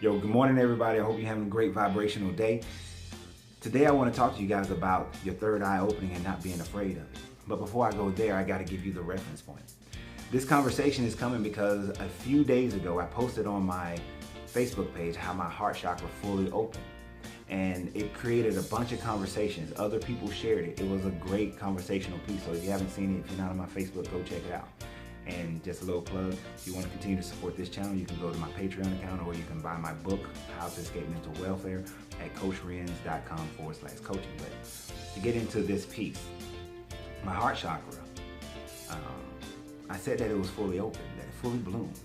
Yo, good morning everybody. I hope you're having a great vibrational day. Today I want to talk to you guys about your third eye opening and not being afraid of it. But before I go there, I got to give you the reference point. This conversation is coming because a few days ago I posted on my Facebook page how my heart chakra fully opened. And it created a bunch of conversations. Other people shared it. It was a great conversational piece. So if you haven't seen it, if you're not on my Facebook, go check it out. And just a little plug, if you want to continue to support this channel, you can go to my Patreon account, or you can buy my book, How to Escape Mental Welfare, at coachriens.com/coaching. But to get into this piece, my heart chakra, I said that it was fully open, that it fully bloomed.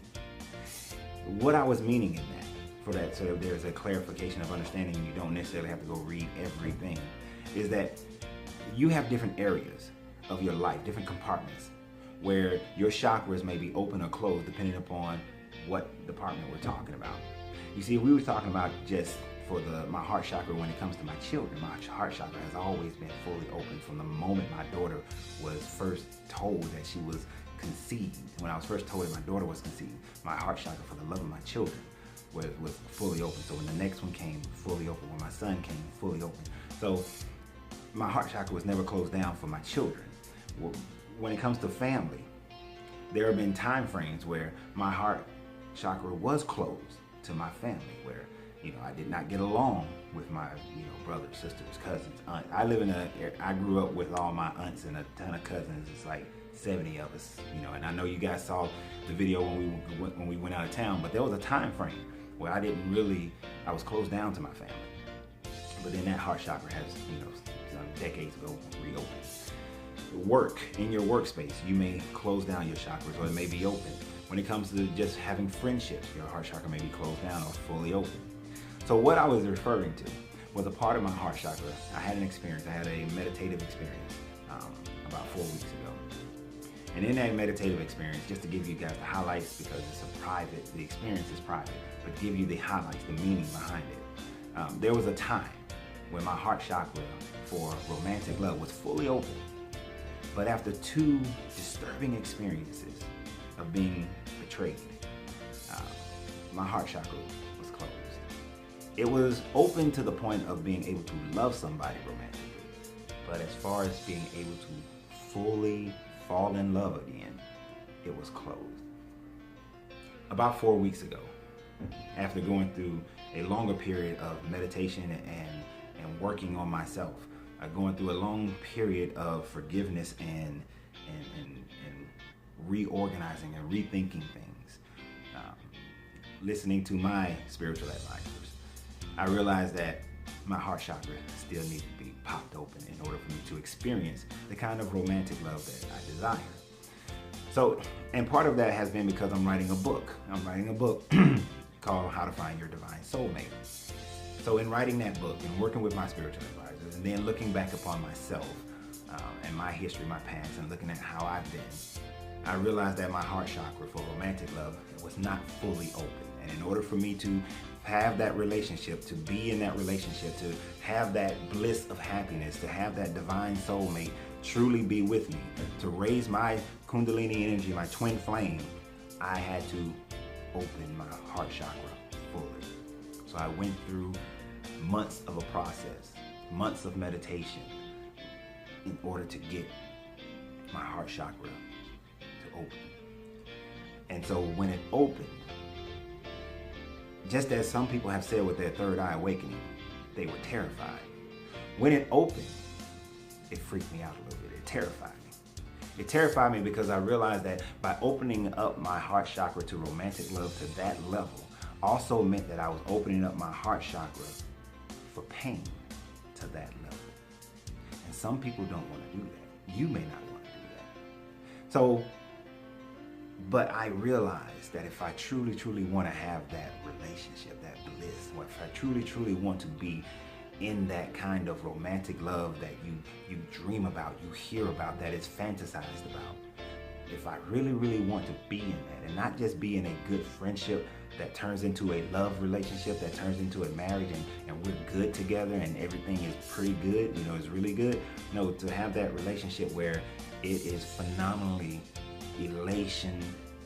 What I was meaning in that, for that, so there's a clarification of understanding, you don't necessarily have to go read everything, is that you have different areas of your life, different compartments, where your chakras may be open or closed depending upon what department we're talking about. You see, we were talking about just for my heart chakra when it comes to my children. My heart chakra has always been fully open from the moment my daughter was first told that she was conceived. When I was first told that my daughter was conceived, my heart chakra for the love of my children was fully open. So when the next one came, fully open. When my son came, fully open. So my heart chakra was never closed down for my children. When it comes to family, there have been time frames where my heart chakra was closed to my family, where I did not get along with my brothers, sisters, cousins, aunt. I grew up with all my aunts and a ton of cousins. It's like 70 of us, and I know you guys saw the video when we went out of town, but there was a time frame where I was closed down to my family. But then that heart chakra has, some decades ago reopened. Work, in your workspace, you may close down your chakras, or it may be open. When it comes to just having friendships, your heart chakra may be closed down or fully open. So what I was referring to was a part of my heart chakra. I had a meditative experience about 4 weeks ago. And in that meditative experience, just to give you guys the highlights, because the experience is private, but give you the highlights, the meaning behind it. There was a time when my heart chakra for romantic love was fully open. But after 2 disturbing experiences of being betrayed, my heart chakra was closed. It was open to the point of being able to love somebody romantically, but as far as being able to fully fall in love again, it was closed. About 4 weeks ago, after going through a longer period of meditation and working on myself, going through a long period of forgiveness and reorganizing and rethinking things, listening to my spiritual advisors, I realized that my heart chakra still needed to be popped open in order for me to experience the kind of romantic love that I desire. So, and part of that has been because I'm writing a book. I'm writing a book called How to Find Your Divine Soulmate. So in writing that book and working with my spiritual advisors, and then looking back upon myself and my history, my past, and looking at how I've been, I realized that my heart chakra for romantic love was not fully open. And in order for me to have that relationship, to be in that relationship, to have that bliss of happiness, to have that divine soulmate truly be with me, to raise my Kundalini energy, my twin flame, I had to open my heart chakra fully. So I went through months of a process, months of meditation, in order to get my heart chakra to open. And so when it opened, just as some people have said with their third eye awakening, they were terrified. When it opened, it freaked me out a little bit. It terrified me. It terrified me because I realized that by opening up my heart chakra to romantic love to that level also meant that I was opening up my heart chakra for pain to that level. And some people don't want to do that. You may not want to do that. So, but I realized that if I truly, truly want to have that relationship, that bliss, or if I truly, truly want to be in that kind of romantic love that you dream about, you hear about, that is fantasized about, if I really, really want to be in that, and not just be in a good friendship that turns into a love relationship, that turns into a marriage, and we're good together and everything is pretty good, it's really good. No, to have that relationship where it is phenomenally elation,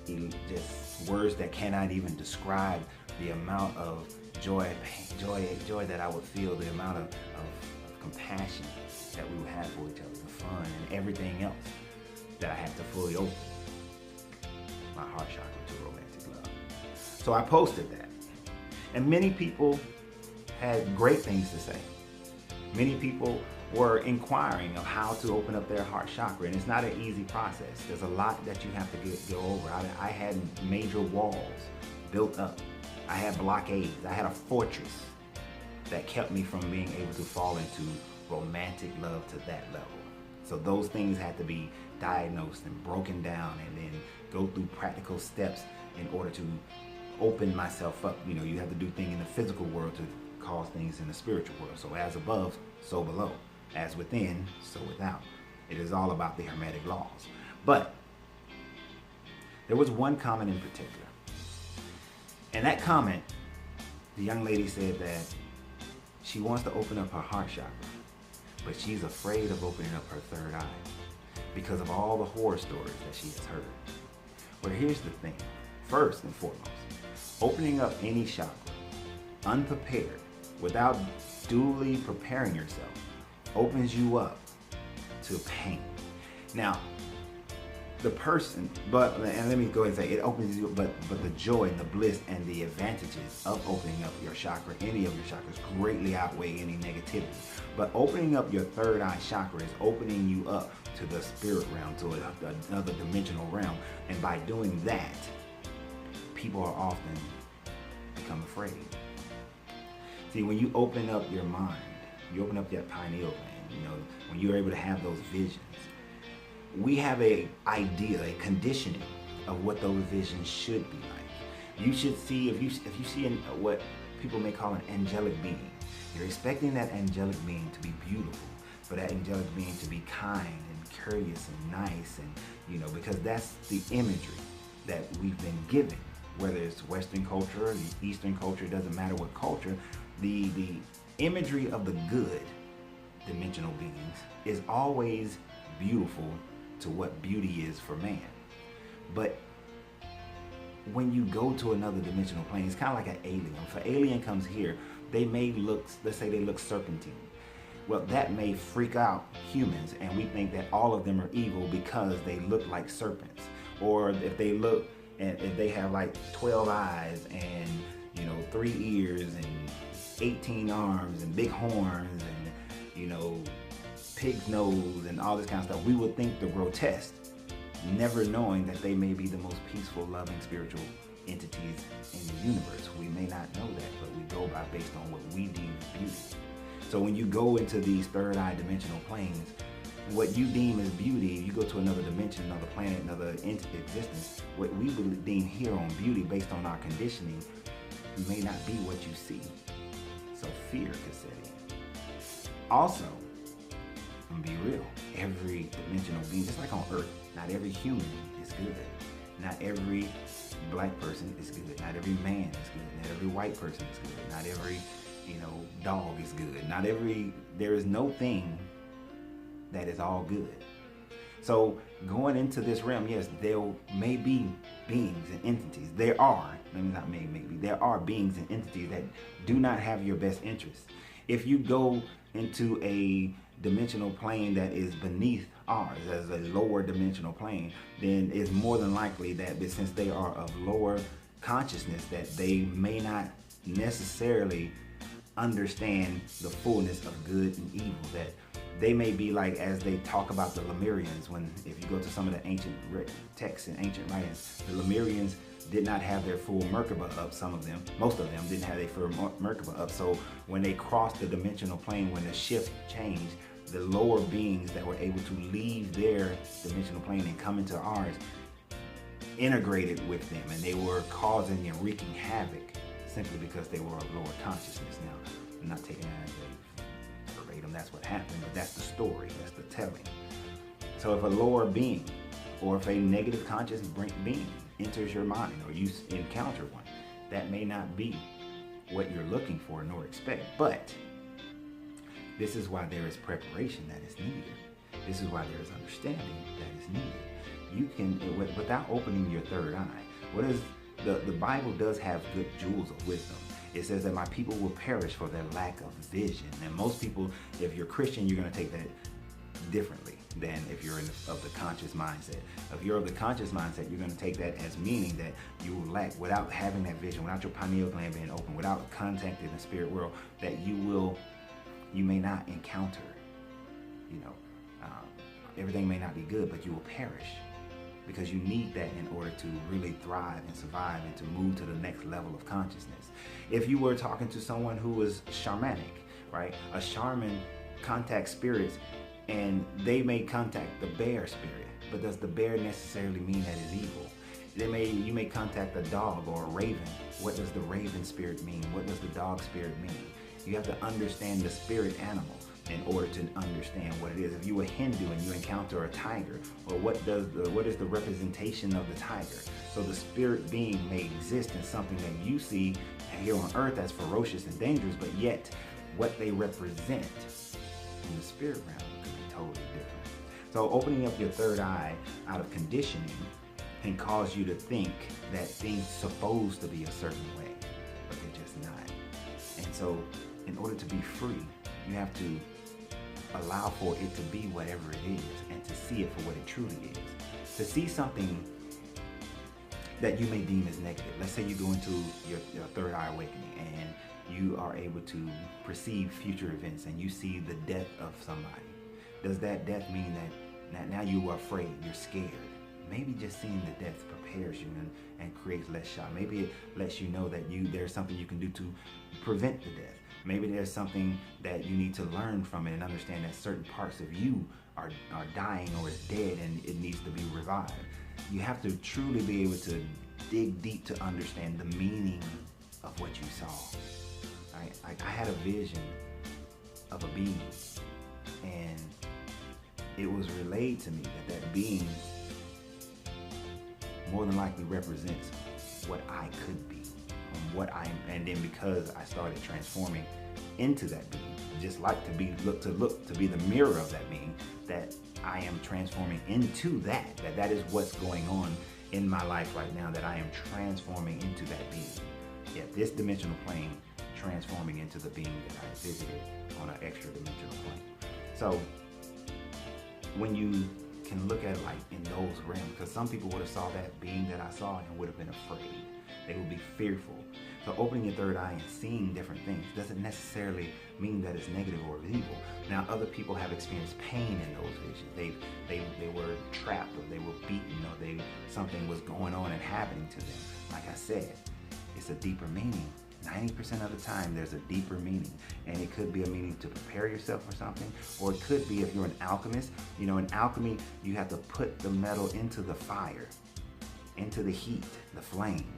just words that cannot even describe the amount of joy that I would feel, the amount of compassion that we would have for each other, the fun and everything else that I had to fully open my heart chakra to romantic love. So I posted that. And many people had great things to say. Many people were inquiring of how to open up their heart chakra, and it's not an easy process. There's a lot that you have to go over. I had major walls built up. I had blockades. I had a fortress that kept me from being able to fall into romantic love to that level. So those things had to be diagnosed and broken down, and then go through practical steps in order to open myself up. You know, you have to do things in the physical world to cause things in the spiritual world. So as above, so below. As within, so without. It is all about the Hermetic laws. But there was one comment in particular. And that comment, the young lady said that she wants to open up her heart chakra, but she's afraid of opening up her third eye because of all the horror stories that she has heard. Well, here's the thing. First and foremost, opening up any chakra unprepared, without duly preparing yourself, opens you up to pain. Now, the person, and let me go ahead and say, it opens you, but the joy and the bliss and the advantages of opening up your chakra, any of your chakras, greatly outweigh any negativity. But opening up your third eye chakra is opening you up to the spirit realm, to another dimensional realm. And by doing that, people are often become afraid. See, when you open up your mind, you open up that pineal gland, you know, when you're able to have those visions, we have a idea, a conditioning of what those visions should be like. You should see, if you see what people may call an angelic being, you're expecting that angelic being to be beautiful, for that angelic being to be kind and courteous and nice, and you know, because that's the imagery that we've been given, whether it's Western culture or the Eastern culture, it doesn't matter what culture, the imagery of the good dimensional beings is always beautiful to what beauty is for man. But when you go to another dimensional plane, it's kind of like an alien. If an alien comes here, they may look, let's say they look serpentine. Well, that may freak out humans, and we think that all of them are evil because they look like serpents. Or if they look, and if they have like 12 eyes and, you know, 3 ears and 18 arms and big horns and, you know, pig's nose and all this kind of stuff, we would think they're grotesque, never knowing that they may be the most peaceful, loving, spiritual entities in the universe. We may not know that, but we go by based on what we deem as beauty. So when you go into these third eye dimensional planes, what you deem as beauty, you go to another dimension, another planet, another existence, what we would deem here on beauty based on our conditioning may not be what you see. So fear could set in. Also, I'm gonna be real, every dimensional being, just like on Earth, not every human is good. Not every black person is good. Not every man is good. Not every white person is good. Not every, you know, dog is good. There is no thing that is all good. So going into this realm, yes, there may be beings and entities. There are beings and entities that do not have your best interests. If you go into a dimensional plane that is beneath ours, as a lower dimensional plane, then it's more than likely that since they are of lower consciousness, that they may not necessarily understand the fullness of good and evil. That they may be like, as they talk about the Lemurians, when if you go to some of the ancient texts and ancient writings, the Lemurians did not have their full Merkaba up. Some of them, most of them didn't have their full Merkaba up. So when they crossed the dimensional plane, when the shift changed, the lower beings that were able to leave their dimensional plane and come into ours integrated with them, and they were causing and wreaking havoc simply because they were of lower consciousness. Now, I'm not taking that as a verbatim, that's what happened, but that's the story, that's the telling. So if a lower being, or if a negative conscious being enters your mind, or you encounter one, that may not be what you're looking for nor expect. But this is why there is preparation that is needed. This is why there is understanding that is needed. You can, without opening your third eye, the Bible does have good jewels of wisdom. It says that my people will perish for their lack of vision. And most people, if you're Christian, you're going to take that differently than if you're of the conscious mindset. If you're of the conscious mindset, you're going to take that as meaning that you will lack, without having that vision, without your pineal gland being open, without contacting the spirit world, that you may not encounter, everything may not be good, but you will perish, because you need that in order to really thrive and survive and to move to the next level of consciousness. If you were talking to someone who was shamanic, right? A shaman contacts spirits, and they may contact the bear spirit, but does the bear necessarily mean that it's evil? You may contact a dog or a raven. What does the raven spirit mean? What does the dog spirit mean? You have to understand the spirit animal in order to understand what it is. If you're a Hindu and you encounter a tiger, well, what is the representation of the tiger? So the spirit being may exist in something that you see here on earth as ferocious and dangerous, but yet what they represent in the spirit realm could be totally different. So opening up your third eye out of conditioning can cause you to think that things supposed to be a certain way, but they're just not. And so in order to be free, you have to allow for it to be whatever it is and to see it for what it truly is. To see something that you may deem as negative. Let's say you go into your third eye awakening and you are able to perceive future events and you see the death of somebody. Does that death mean that now you are afraid, you're scared? Maybe just seeing the death prepares you and creates less shock. Maybe it lets you know that there's something you can do to prevent the death. Maybe there's something that you need to learn from it and understand that certain parts of you are dying or is dead and it needs to be revived. You have to truly be able to dig deep to understand the meaning of what you saw. I had a vision of a being, and it was relayed to me that being more than likely represents what I could be, and then because I started transforming into that being, just like to be the mirror of that being, that I am transforming into that is what's going on in my life right now, that I am transforming into that being. Yeah, this dimensional plane transforming into the being that I visited on an extra dimensional plane. So when you can look at it like in those realms, because some people would have saw that being that I saw and would have been afraid. They would be fearful. So opening your third eye and seeing different things doesn't necessarily mean that it's negative or evil. Now, other people have experienced pain in those visions. They were trapped, or they were beaten, or something was going on and happening to them. Like I said, it's a deeper meaning. 90% of the time, there's a deeper meaning, and it could be a meaning to prepare yourself for something, or it could be if you're an alchemist. In alchemy, you have to put the metal into the fire, into the heat, the flame,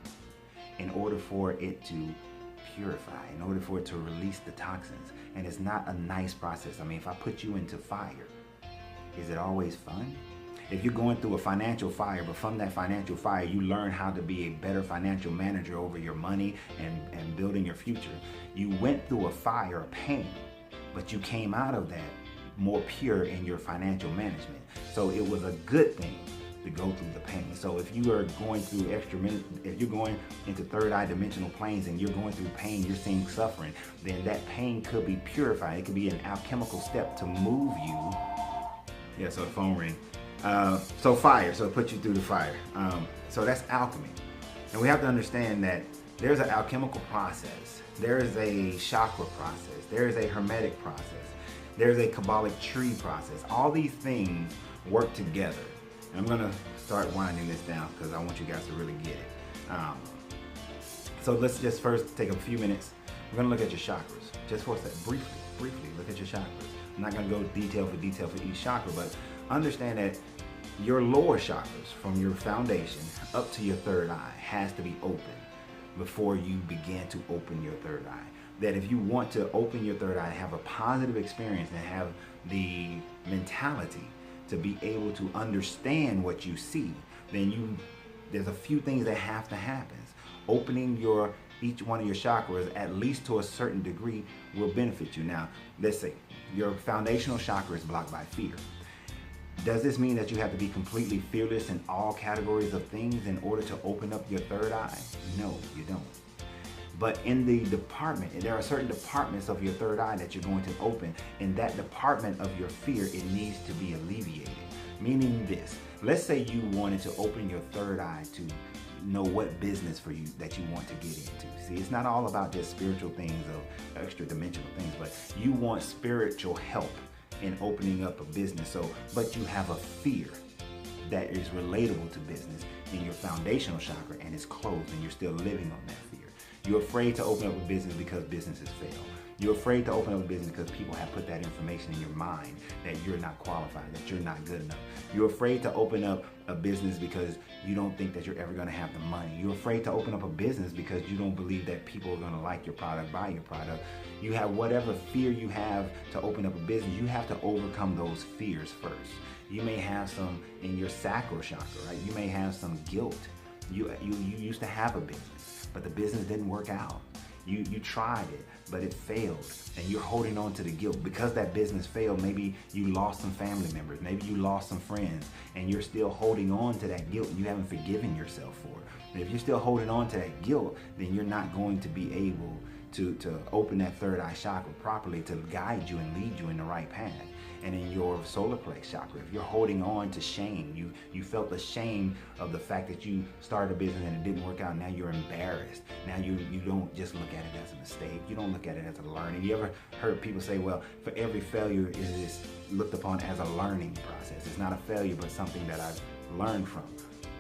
in order for it to purify, in order for it to release the toxins. And it's not a nice process. I mean, if I put you into fire, is it always fun? If you're going through a financial fire, but from that financial fire, you learn how to be a better financial manager over your money and building your future. You went through a fire of pain, but you came out of that more pure in your financial management. So it was a good thing to go through the pain. So if you are going through if you're going into third eye dimensional planes and you're going through pain, you're seeing suffering, then that pain could be purified. It could be an alchemical step to move you. Yeah, so the phone ring. So fire, so it puts you through the fire. So that's alchemy. And we have to understand that there's an alchemical process. There is a chakra process. There is a hermetic process. There's a Kabbalic tree process. All these things work together. And I'm gonna start winding this down because I want you guys to really get it. So let's just first take a few minutes. We're gonna look at your chakras. Just for a second, briefly look at your chakras. I'm not gonna go detail for each chakra, but understand that your lower chakras, from your foundation up to your third eye, has to be open before you begin to open your third eye. That if you want to open your third eye, have a positive experience, and have the mentality to be able to understand what you see, then there's a few things that have to happen. Opening each one of your chakras, at least to a certain degree, will benefit you. Now, let's say your foundational chakra is blocked by fear. Does this mean that you have to be completely fearless in all categories of things in order to open up your third eye? No, you don't. But in the department, there are certain departments of your third eye that you're going to open. In that department of your fear, it needs to be alleviated. Meaning this, let's say you wanted to open your third eye to know what business for you that you want to get into. See, it's not all about just spiritual things or extra dimensional things, but you want spiritual help in opening up a business. But you have a fear that is relatable to business in your foundational chakra and it's closed and you're still living on that fear. You're afraid to open up a business because businesses fail. You're afraid to open up a business because people have put that information in your mind that you're not qualified, that you're not good enough. You're afraid to open up a business because you don't think that you're ever going to have the money. You're afraid to open up a business because you don't believe that people are going to like your product, buy your product. You have whatever fear you have to open up a business, you have to overcome those fears first. You may have some in your sacral chakra, right? You may have some guilt. You used to have a business, but the business didn't work out. You tried it, but it failed, and you're holding on to the guilt. Because that business failed, maybe you lost some family members, maybe you lost some friends, and you're still holding on to that guilt, and you haven't forgiven yourself for it. And if you're still holding on to that guilt, then you're not going to be able to open that third eye chakra properly to guide you and lead you in the right path. And in your solar plex chakra, if you're holding on to shame, you felt the shame of the fact that you started a business and it didn't work out. Now you're embarrassed. Now you don't just look at it as a mistake. You don't look at it as a learning. You ever heard people say, well, for every failure is looked upon as a learning process. It's not a failure, but something that I've learned from.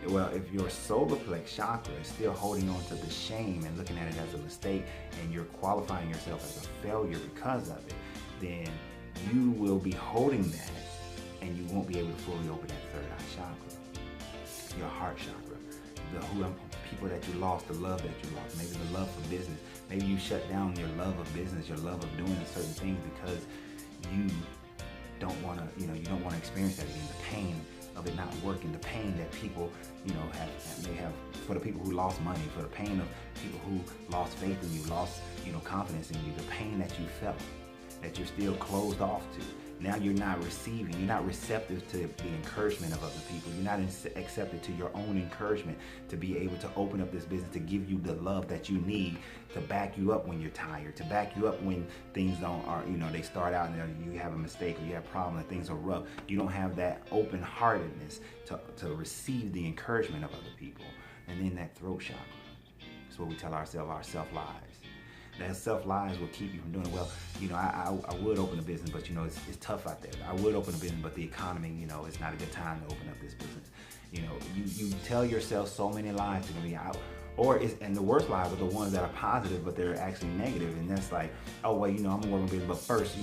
Well, if your solar plex chakra is still holding on to the shame and looking at it as a mistake, and you're qualifying yourself as a failure because of it, then you will be holding that and you won't be able to fully open that third eye chakra, your heart chakra, the people that you lost, the love that you lost, maybe the love for business. Maybe you shut down your love of business, your love of doing certain things because you don't want to, you don't want to experience that again. The pain of it not working, the pain that people, may have, for the people who lost money, for the pain of people who lost faith in you, lost, confidence in you, the pain that you felt, that you're still closed off to. Now you're not receiving, you're not receptive to the encouragement of other people. You're not accepted to your own encouragement to be able to open up this business, to give you the love that you need to back you up when you're tired, to back you up when things they start out and you have a mistake or you have a problem and things are rough. You don't have that open-heartedness to receive the encouragement of other people. And then that throat chakra, that's what we tell ourselves, our self-lies. That self-lies will keep you from doing it. Well, I would open a business, but it's tough out there. I would open a business, but the economy, it's not a good time to open up this business. You tell yourself so many lies to be out. And the worst lies are the ones that are positive, but they're actually negative. And that's like, oh well, I'm gonna work on business, but first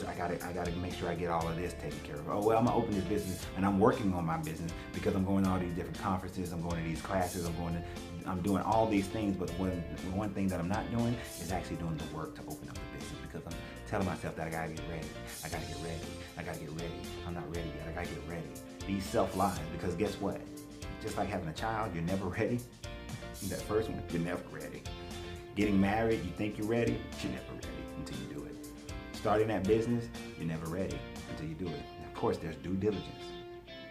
I gotta make sure I get all of this taken care of. Oh well, I'm gonna open this business and I'm working on my business because I'm going to all these different conferences, I'm going to these classes, I'm doing all these things, but one thing that I'm not doing is actually doing the work to open up the business because I'm telling myself that I gotta get ready. I'm not ready yet. I gotta get ready. These self-lies, because guess what? Just like having a child, you're never ready. That first one, you're never ready. Getting married, you think you're ready, but you're never ready until you do it. Starting that business, you're never ready until you do it. And of course, there's due diligence.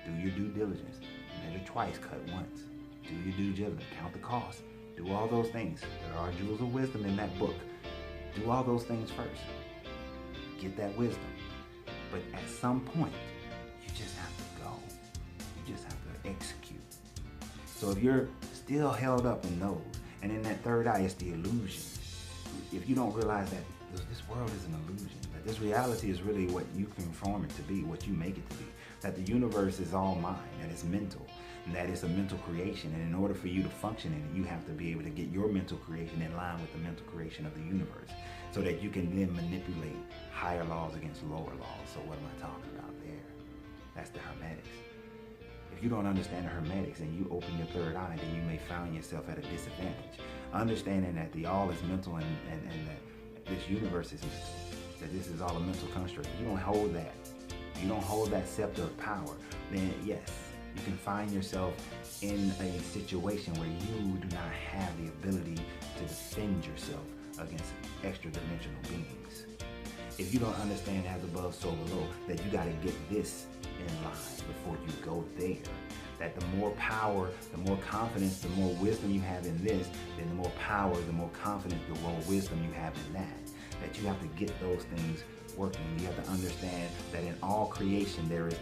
Do your due diligence. Measure twice, cut once. Do your due diligence, count the cost. Do all those things. There are jewels of wisdom in that book. Do all those things first. Get that wisdom. But at some point, you just have to go. You just have to execute. So if you're still held up in those, and in that third eye, it's the illusion. If you don't realize that this world is an illusion, that this reality is really what you conform it to be, what you make it to be, that the universe is all mind, that it's mental, and that it's a mental creation, and in order for you to function in it, you have to be able to get your mental creation in line with the mental creation of the universe, so that you can then manipulate higher laws against lower laws. So what am I talking about there? That's the Hermetics. If you don't understand the Hermetics and you open your third eye, then you may find yourself at a disadvantage. Understanding that the all is mental and that this universe is mental, that this is all a mental construct. If you don't hold that, if you don't hold that scepter of power, then yes, you can find yourself in a situation where you do not have the ability to defend yourself against extra dimensional beings. if you don't understand as above, so below, that you got to get this in line before you go there. That the more power, the more confidence, the more wisdom you have in this, then the more power, the more confidence, the more wisdom you have in that. That you have to get those things working. You have to understand that in all creation there is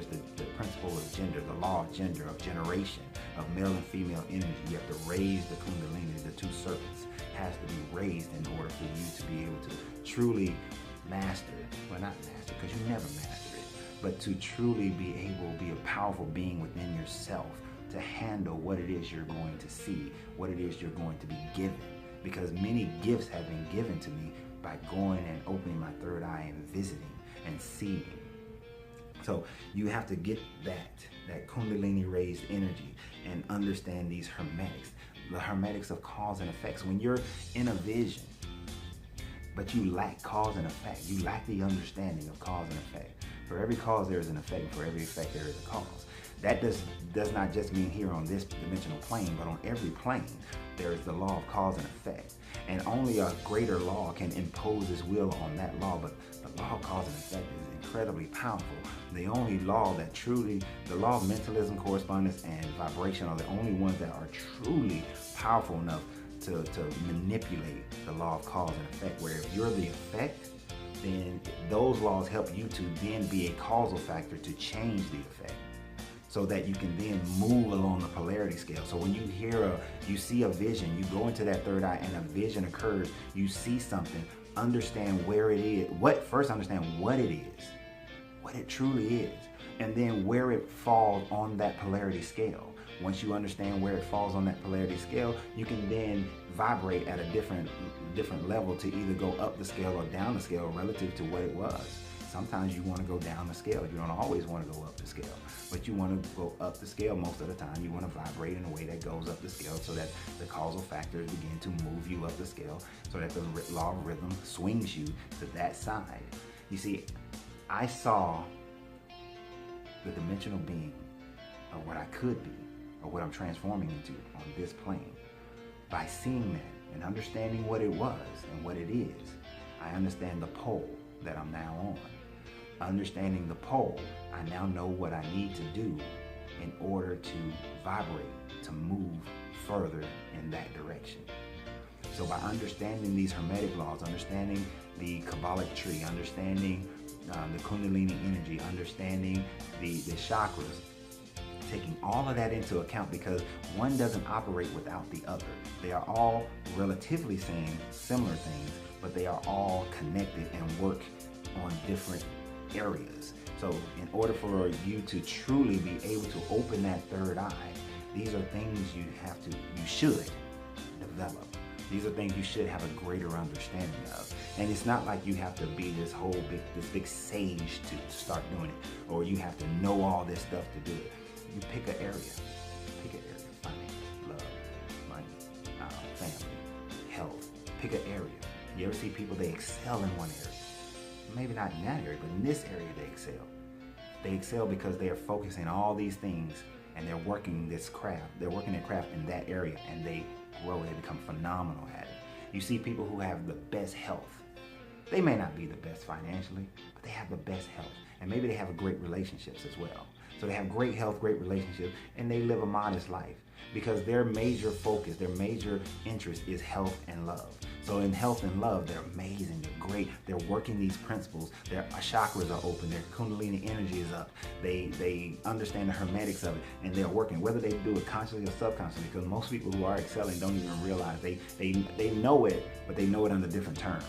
the principle of gender, the law of gender, of generation, of male and female energy. You have to raise the kundalini, the two serpents, has to be raised in order for you to be able to truly master, well not master, because you never master it, but to truly be able to be a powerful being within yourself to handle what it is you're going to see, what it is you're going to be given. Because many gifts have been given to me by going and opening my third eye and visiting and seeing. So you have to get that kundalini raised energy and understand these hermetics, the hermetics of cause and effects. When you're in a vision, but you lack cause and effect, you lack the understanding of cause and effect. For every cause there is an effect, and for every effect there is a cause. That does not just mean here on this dimensional plane, but on every plane there is the law of cause and effect. And only a greater law can impose its will on that law, but the law of cause and effect is incredibly powerful. The only law that truly, the law of mentalism, correspondence, and vibration are the only ones that are truly powerful enough to manipulate the law of cause and effect, where if you're the effect, then those laws help you to then be a causal factor to change the effect, so that you can then move along the polarity scale. So when you see a vision, you go into that third eye and a vision occurs, you see something, understand where it is. First understand what it is, what it truly is, and then where it falls on that polarity scale. Once you understand where it falls on that polarity scale, you can then vibrate at a different level to either go up the scale or down the scale relative to what it was. Sometimes you want to go down the scale. You don't always want to go up the scale, but you want to go up the scale most of the time. You want to vibrate in a way that goes up the scale so that the causal factors begin to move you up the scale, so that the law of rhythm swings you to that side. You see, I saw the dimensional being of what I could be, or what I'm transforming into on this plane. By seeing that and understanding what it was and what it is, I understand the pole that I'm now on. Understanding the pole, I now know what I need to do in order to vibrate, to move further in that direction. So by understanding these hermetic laws, understanding the Kabbalic tree, understanding the Kundalini energy, understanding the chakras, taking all of that into account, because one doesn't operate without the other. They are all relatively saying similar things, but they are all connected and work on different areas. So in order for you to truly be able to open that third eye, these are things you should develop. These are things you should have a greater understanding of. And it's not like you have to be this big sage to start doing it, or you have to know all this stuff to do it. You pick an area, finance, love, money, family, health. Pick an area. You ever see people, they excel in one area? Maybe not in that area, but in this area they excel. They excel because they are focusing on all these things and they're working this craft. They're working their craft in that area and they grow, they become phenomenal at it. You see people who have the best health. They may not be the best financially, but they have the best health. And maybe they have great relationships as well. So they have great health, great relationships, and they live a modest life because their major focus, their major interest is health and love. So in health and love, they're amazing, they're great, they're working these principles, their chakras are open, their kundalini energy is up, they understand the hermetics of it, and they're working, whether they do it consciously or subconsciously, because most people who are excelling don't even realize they know it, but they know it under different terms.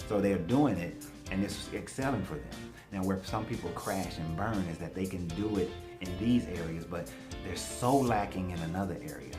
So they're doing it, and it's excelling for them. Now, where some people crash and burn is that they can do it in these areas, but they're so lacking in another area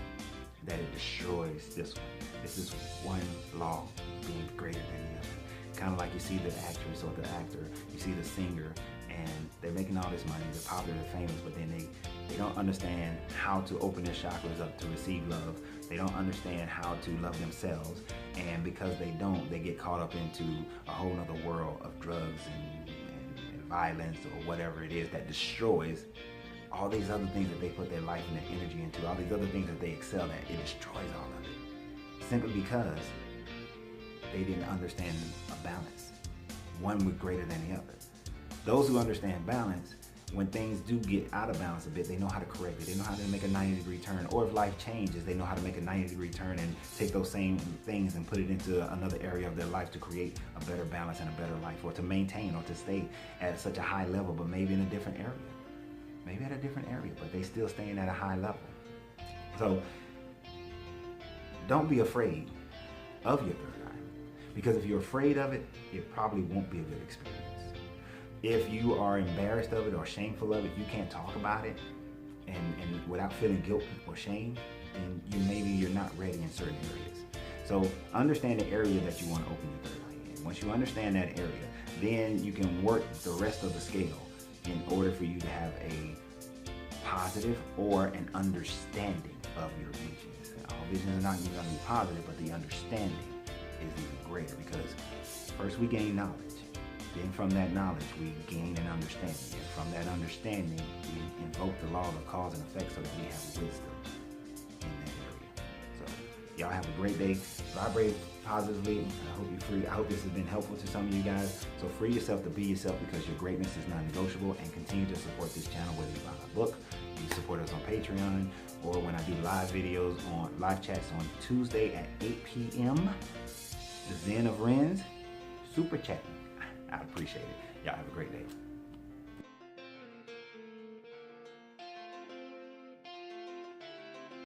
that it destroys this one. This is one law being greater than the other. Kind of like you see the actress or the actor, you see the singer, and they're making all this money, they're popular, they're famous, but then they don't understand how to open their chakras up to receive love. They don't understand how to love themselves, and because they don't, they get caught up into a whole other world of drugs and violence or whatever it is that destroys all these other things that they put their life and their energy into, all these other things that they excel at. It destroys all of it simply because they didn't understand a balance. one was greater than the other. Those who understand balance, when things do get out of balance a bit, they know how to correct it. They know how to make a 90-degree turn. Or if life changes, they know how to make a 90-degree turn and take those same things and put it into another area of their life to create a better balance and a better life, or to maintain or to stay at such a high level, but maybe in a different area. Maybe at a different area, but they still staying at a high level. So don't be afraid of your third eye, because if you're afraid of it, it probably won't be a good experience. If you are embarrassed of it or shameful of it, you can't talk about it and without feeling guilt or shame, then maybe you're not ready in certain areas. So understand the area that you want to open your third eye in. Once you understand that area, then you can work the rest of the scale in order for you to have a positive or an understanding of your visions. All visions are not even going to be positive, but the understanding is even greater, because first we gain knowledge. Then from that knowledge, we gain an understanding. And from that understanding, we invoke the laws of cause and effect so that we have wisdom in that area. So y'all have a great day. Vibrate positively. I hope you're free. I hope this has been helpful to some of you guys. So free yourself to be yourself, because your greatness is non-negotiable, and continue to support this channel, whether you buy my book, you support us on Patreon, or when I do live videos on live chats on Tuesday at 8 p.m. The Zen of Renz, super chatting. I appreciate it. Y'all have a great day.